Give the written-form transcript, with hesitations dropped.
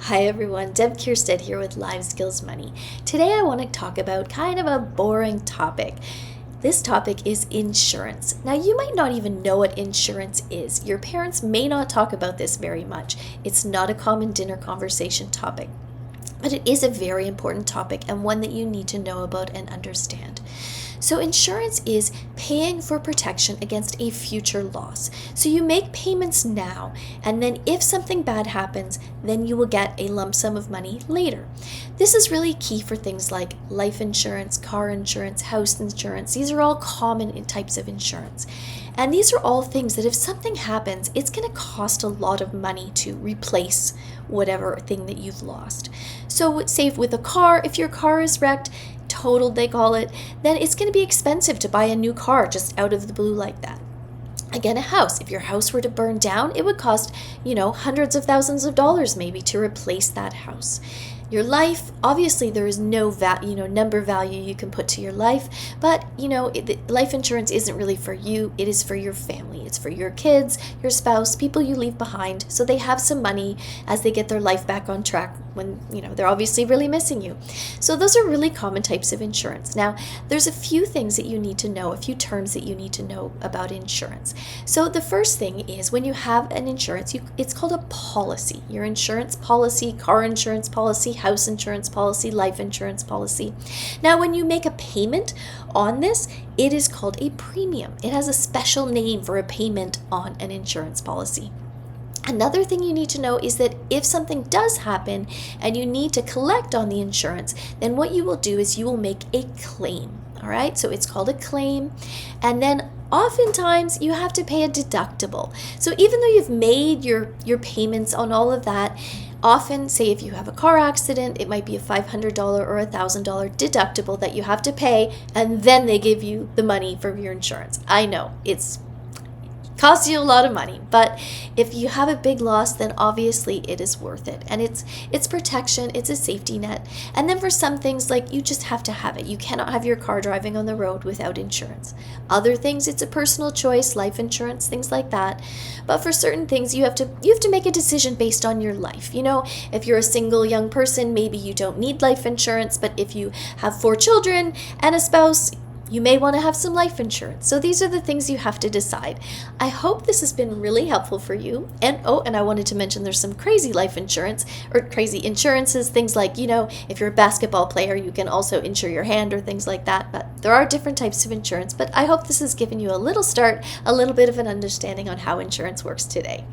Hi everyone, Deb Kierstead here with Live Skills Money. Today I want to talk about kind of a boring topic. This topic is insurance. Now, you might not even know what insurance is. Your parents may not talk about this very much. It's not a common dinner conversation topic, but it is a very important topic and one that you need to know about and understand. So insurance is paying for protection against a future loss. So you make payments now, and then if something bad happens, then you will get a lump sum of money later. This is really key for things like life insurance, car insurance, house insurance. These are all common types of insurance. And these are all things that if something happens, it's going to cost a lot of money to replace whatever thing that you've lost. So say with a car, if your car is wrecked, totaled they call it, then it's going to be expensive to buy a new car just out of the blue like that. Again, a house, if your house were to burn down, it would cost, hundreds of thousands of dollars maybe to replace that house. Your life, obviously there is no number value you can put to your life, but life insurance isn't really for you, it is for your family. It's for your kids, your spouse, people you leave behind, so they have some money as they get their life back on track when, they're obviously really missing you. So those are really common types of insurance. Now, there's a few things that you need to know, a few terms that you need to know about insurance. So the first thing is when you have an insurance, it's called a policy. Your insurance policy, car insurance policy, house insurance policy, life insurance policy. Now, when you make a payment on this, it is called a premium. It has a special name for a payment on an insurance policy. Another thing you need to know is that if something does happen and you need to collect on the insurance, then what you will do is you will make a claim. All right, so it's called a claim. And then oftentimes you have to pay a deductible. So even though you've made your payments on all of that, often, say if you have a car accident, it might be a $500 or a $1,000 deductible that you have to pay, and then they give you the money for your insurance. I know, it's costs you a lot of money, but if you have a big loss, then obviously it is worth it. And it's protection, it's a safety net. And then for some things, like you just have to have it. You cannot have your car driving on the road without insurance. Other things, it's a personal choice, life insurance, things like that. But for certain things, you have to make a decision based on your life. If you're a single young person, maybe you don't need life insurance, but if you have 4 children and a spouse, you may want to have some life insurance. So these are the things you have to decide. I hope this has been really helpful for you. And I wanted to mention there's some crazy life insurance or crazy insurances, things like, if you're a basketball player, you can also insure your hand or things like that. But there are different types of insurance. But I hope this has given you a little start, a little bit of an understanding on how insurance works today.